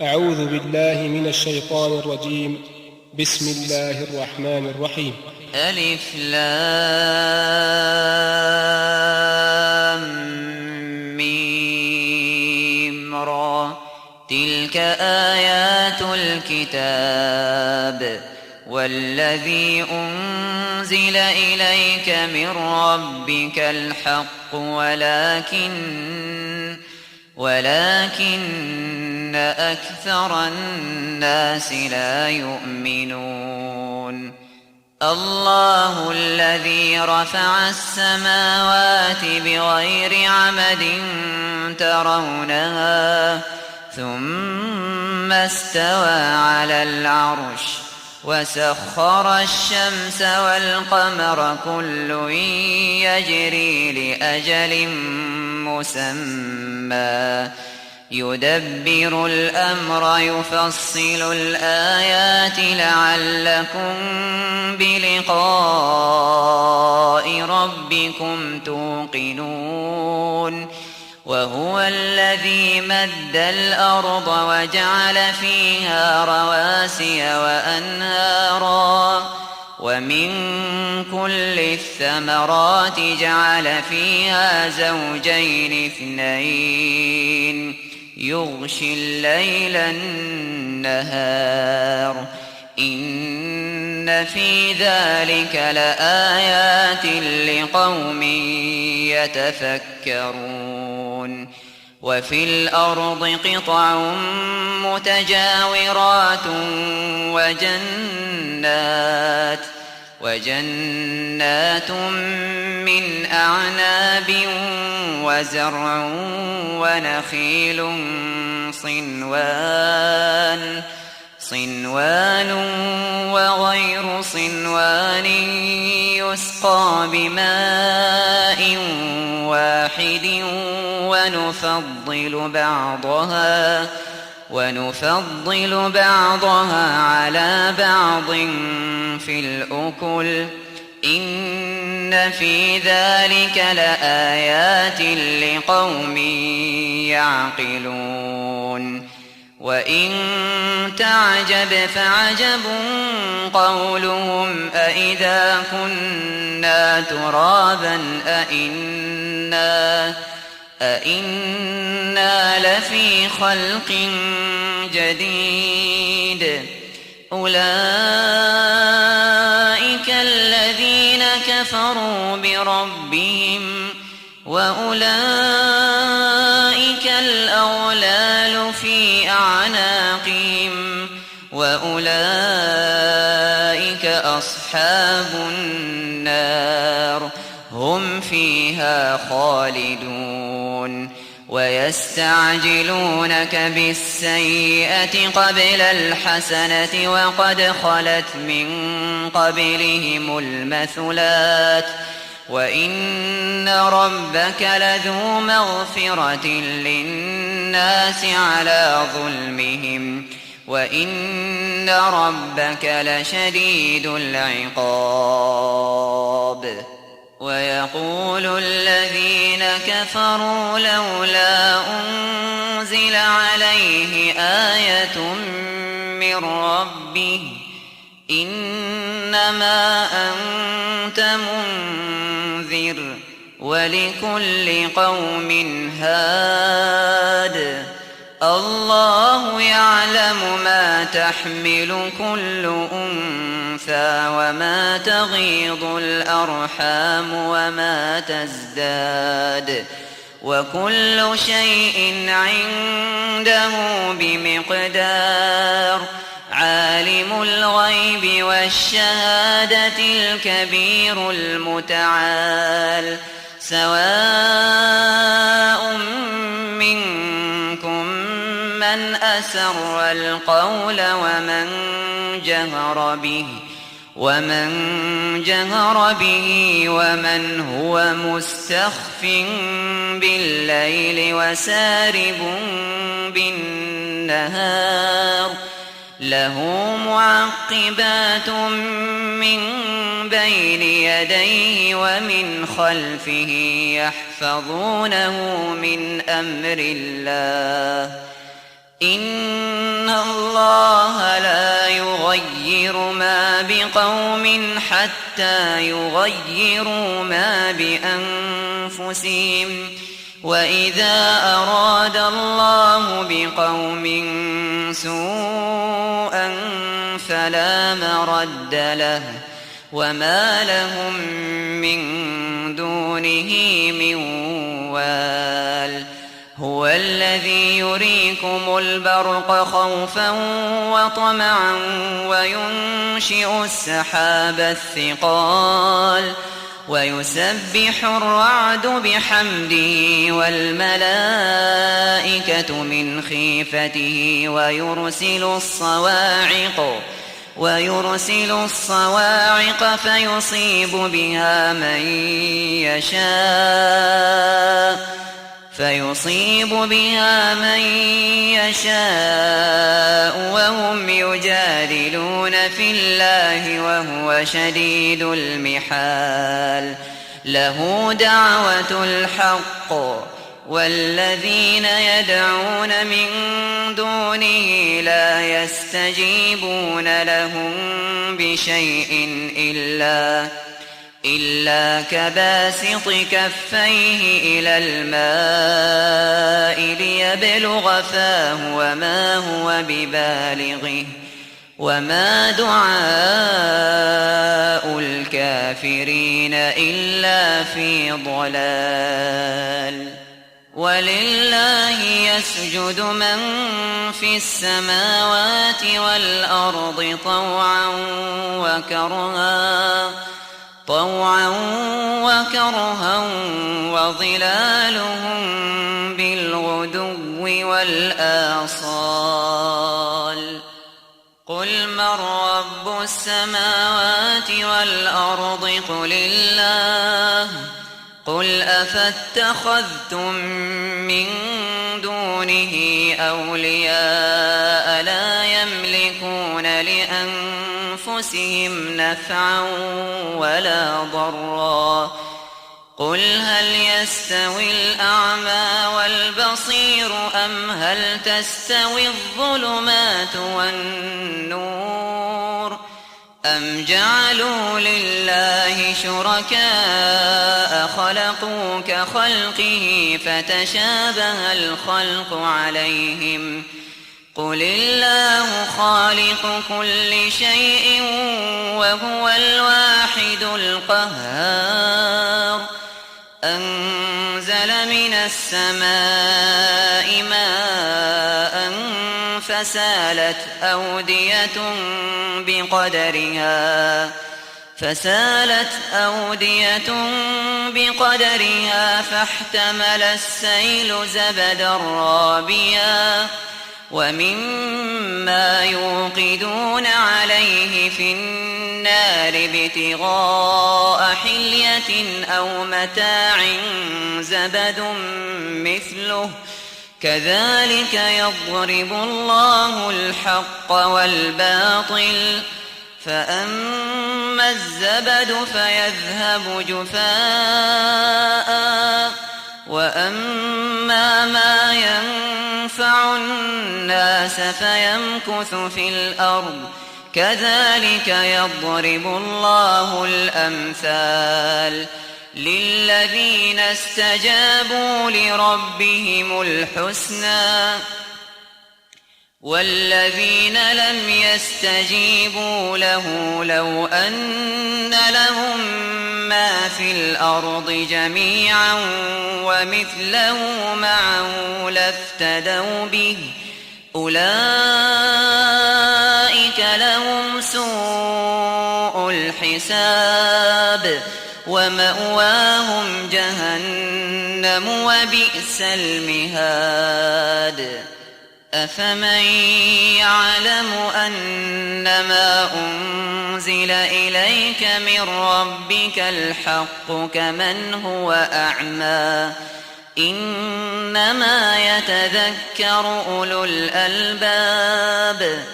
أعوذ بالله من الشيطان الرجيم. بسم الله الرحمن الرحيم. ألف لام ميم را. تلك آيات الكتاب والذي أنزل إليك من ربك الحق ولكن أكثر الناس لا يؤمنون. الله الذي رفع السماوات بغير عمد ترونها ثم استوى على العرش وسخر الشمس والقمر كل يجري لأجل مسمى يدبر الأمر يفصل الآيات لعلكم بلقاء ربكم توقنون. وهو الذي مد الأرض وجعل فيها رواسي وأنهارا ومن كل الثمرات جعل فيها زوجين اثنين يغشي الليل النهار إن في ذلك لآيات لقوم يتفكرون. وفي الأرض قطع متجاورات وجنات من أعناب وزرع ونخيل صنوان وغير صنوان يسقى بماء واحد ونفضل بعضها على بعض في الأكل إن في ذلك لآيات لقوم يعقلون. وإن تعجب فعجب قولهم أإذا كنا ترابا أإنا لفي خلق جديد أولئك الذين كفروا بربهم وأولئك الأغلال في أعناقهم وأولئك أصحاب النار هم فيها خالدون. ويستعجلونك بالسيئة قبل الحسنة وقد خلت من قبلهم المثلات وإن ربك لذو مغفرة للناس على ظلمهم وإن ربك لشديد العقاب. ويقول الذين كفروا لولا أنزل عليه آية من ربه إنما أنت منذر ولكل قوم هاد الله يعلم ما تحمل كل أنثى وما تغيض الأرحام وما تزداد وكل شيء عنده بمقدار. عالم الغيب والشهادة الكبير المتعال سواء منكم من أسر القول ومن جهر به ومن هو مستخف بالليل وسارب بالنهار له معقبات من بين يديه ومن خلفه يحفظونه من أمر الله إن يغير ما بقوم حتى يغيروا ما بأنفسهم وإذا أراد الله بقوم سوءا فلا مرد له وما لهم من دونه من وال هو الذي يريكم البرق خوفا وطمعا وينشئ السحاب الثقال ويسبح الرعد بحمده والملائكة من خيفته ويرسل الصواعق فيصيب بها من يشاء وهم يجادلون في الله وهو شديد المحال له دعوة الحق والذين يدعون من دونه لا يستجيبون لهم بشيء إلا كباسط كفيه إلى الماء ليبلغ فاه وما هو ببالغه وما دعاء الكافرين إلا في ضلال ولله يسجد من في السماوات والأرض طوعا وكرها وظلالهم بالغدو والآصال قل من رب السماوات والأرض قل الله قل أفاتخذتم من دونه أولياء لا يملكون لأنفسهم نفعا ولا ضرا قل هل يستوي الأعمى والبصير أم هل تستوي الظلمات والنور أم جعلوا لله شركاء خلقوا كخلقه فتشابه الخلق عليهم قل الله خالق كل شيء وهو الواحد القهار أنزل من السماء ماء فسالت أودية بقدرها فاحتمل السيل زبدا رابيا ومما يوقدون عليه في النار ابتغاء حلية أو متاع زبد مثله كذلك يضرب الله الحق والباطل فأما الزبد فيذهب جفاء وأما ما ينفع الناس فيمكث في الأرض كذلك يضرب الله الأمثال للذين استجابوا لربهم الحسنى والذين لم يستجيبوا له لو أن لهم ما في الأرض جميعا ومثله معه لافتدوا به أولئك لهم سوء الحساب ومأواهم جهنم وبئس المهاد أفمن يعلم أنما أنزل إليك من ربك الحق كمن هو أعمى إنما يتذكر أولو الألباب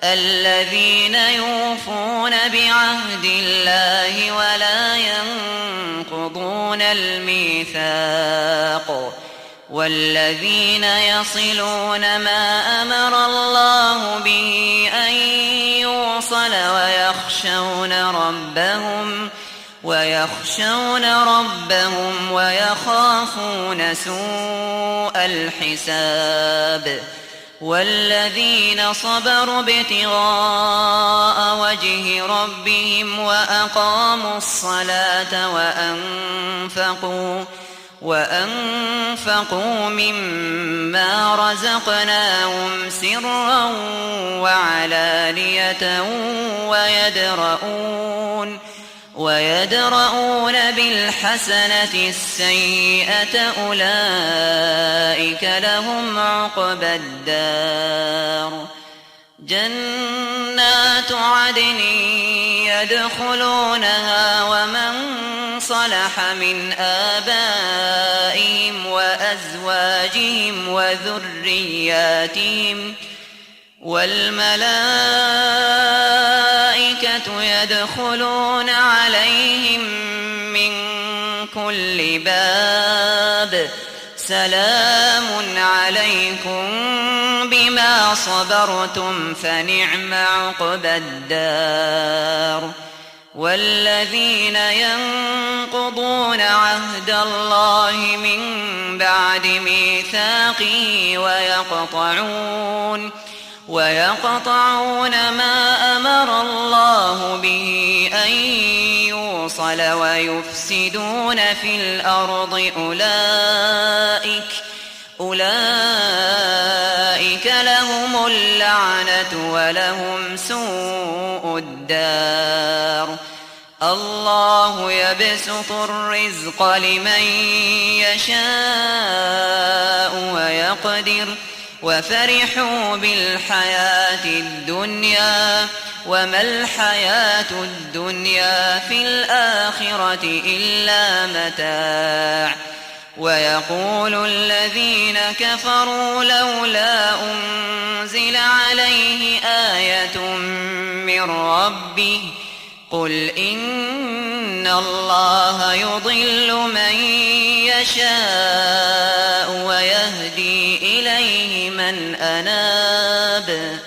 الذين يوفون بعهد الله ولا ينقضون الميثاق والذين يصلون ما أمر الله به أن يوصل ويخشون ربهم ويخافون سوء الحساب والذين صبروا ابتغاء وجه ربهم وأقاموا الصلاة وأنفقوا مما رزقناهم سرا وعلانية ويدرؤون بالحسنة السيئة أولئك لهم عقبى الدار جنات عدن يدخلونها ومن صلح من آبائهم وأزواجهم وذرياتهم والملائكة يدخلون عليهم من كل باب سلام عليكم بما صبرتم فنعم عقبى الدار والذين ينقضون عهد الله من بعد ميثاقه ويقطعون ما أمر الله به أن يوصل ويفسدون في الأرض أولئك لهم اللعنة ولهم سوء الدار الله يبسط الرزق لمن يشاء ويقدر وفرحوا بالحياة الدنيا وما الحياة الدنيا في الآخرة إلا متاع ويقول الذين كفروا لولا أنزل عليه آية من ربه قل إن الله يضل من يشاء ويهدي إليه من أناب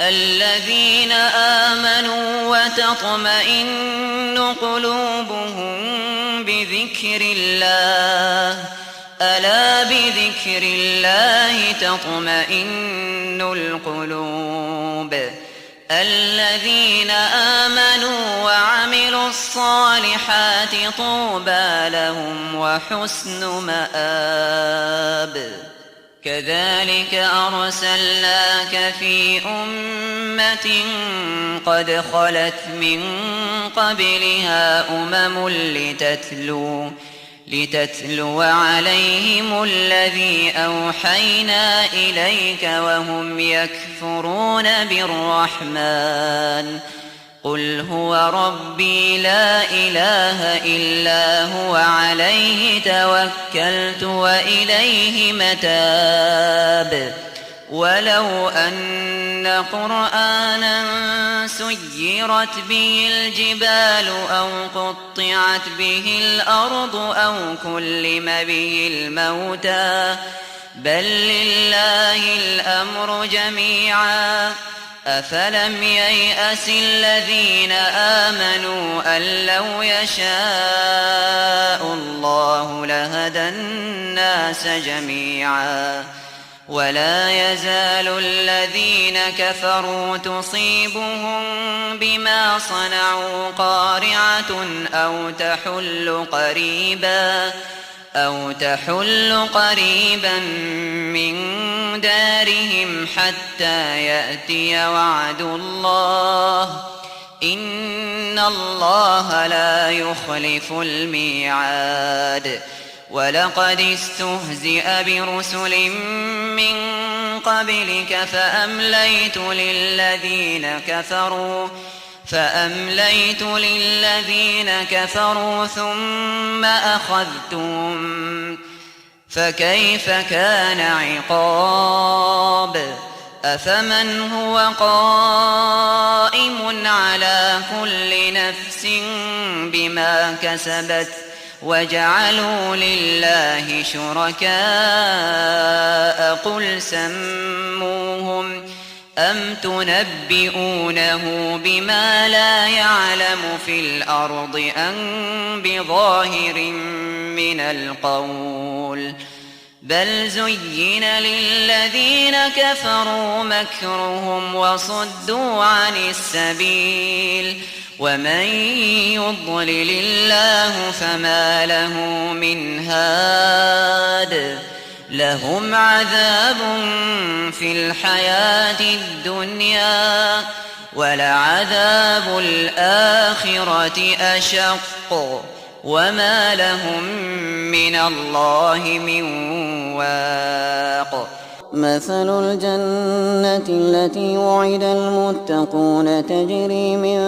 الذين آمنوا وتطمئن قلوبهم بذكر الله ألا بذكر الله تطمئن القلوب الذين آمنوا وعملوا الصالحات طوبى لهم وحسن مآب كذلك أرسلناك في أمة قد خلت من قبلها أمم لتتلو عليهم الذي أوحينا إليك وهم يكفرون بالرحمن قل هو ربي لا إله إلا هو عليه توكلت وإليه متاب ولو أن قرآنا سيرت به الجبال أو قطعت به الأرض أو كلم به الموتى بل لله الأمر جميعا أفلم ييأس الذين آمنوا أن لو يشاء الله لهدى الناس جميعا ولا يزال الذين كفروا تصيبهم بما صنعوا قارعة أو تحل قريبا من دارهم حتى يأتي وعد الله إن الله لا يخلف الميعاد ولقد استهزئ برسل من قبلك فأمليت للذين كفروا ثم أخذتهم فكيف كان عقاب أفمن هو قائم على كل نفس بما كسبت وجعلوا لله شركاء أم تنبئونه بما لا يعلم في الأرض أم بظاهر من القول بل زين للذين كفروا مكرهم وصدوا عن السبيل ومن يضلل الله فما له من هاد لهم عذاب في الحياة الدنيا ولعذاب الآخرة أشق وما لهم من الله من واق. مثل الجنة التي وعد المتقون تجري من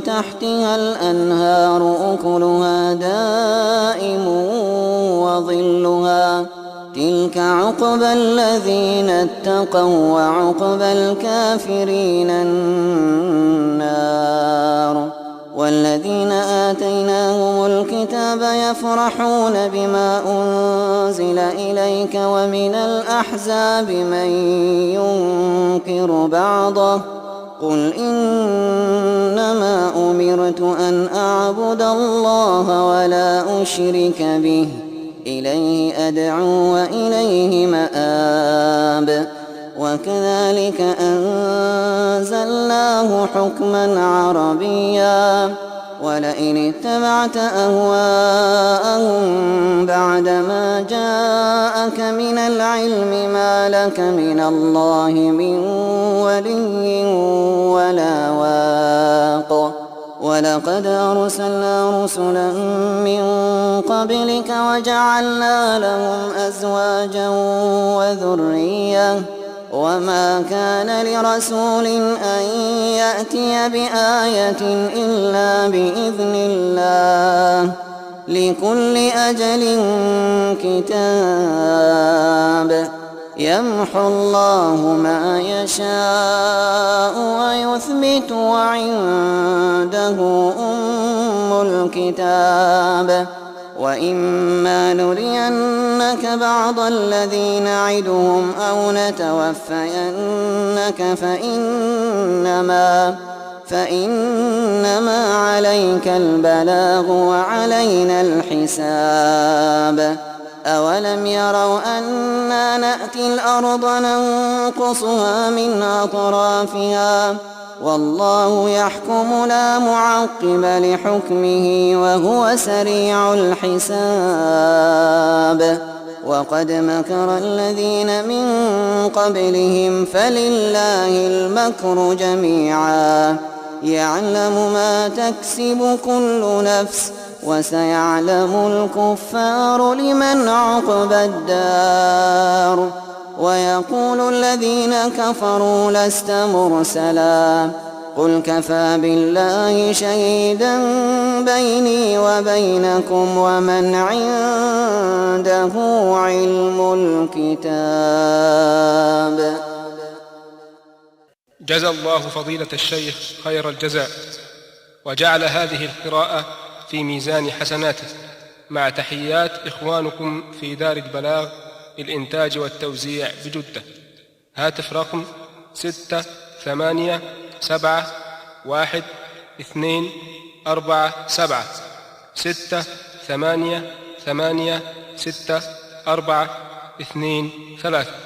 تحتها الأنهار أكلها دائم وظلها تلك عقبى الذين اتقوا وعقبى الكافرين النار. والذين آتيناهم الكتاب يفرحون بما أنزل إليك ومن الأحزاب من ينكر بعضه قل إنما أمرت أن أعبد الله ولا أشرك به إليه أدعو وإليه مآب. وكذلك أنزلناه حكما عربيا ولئن اتبعت أهواءهم بعدما جاءك من العلم ما لك من الله من ولي ولا واق. ولقد أرسلنا رسلا من قبلك وجعلنا لهم أزواجا وذرية وما كان لرسول أن يأتي بآية إلا بإذن الله لكل أجل كتاب يمحو الله ما يشاء ويثبت وعنده أم الكتاب. وإما نرينك بعض الذي نعدهم أو نتوفينك فإنما عليك البلاغ وعلينا الحساب. أولم يروا أنا نأتي الأرض ننقصها من أطرافها والله يحكم لا معقب لحكمه وهو سريع الحساب. وقد مكر الذين من قبلهم فلله المكر جميعا يعلم ما تكسب كل نفس وسيعلم الكفار لمن عقبى الدار. ويقول الذين كفروا لست مرسلا قل كفى بالله شهيدا بيني وبينكم ومن عنده علم الكتاب. جزى الله فضيلة الشيخ خير الجزاء وجعل هذه القراءة في ميزان حسناته مع تحيات إخوانكم في دار البلاغ للإنتاج والتوزيع بجدة. هاتف رقم 6871247 688642423.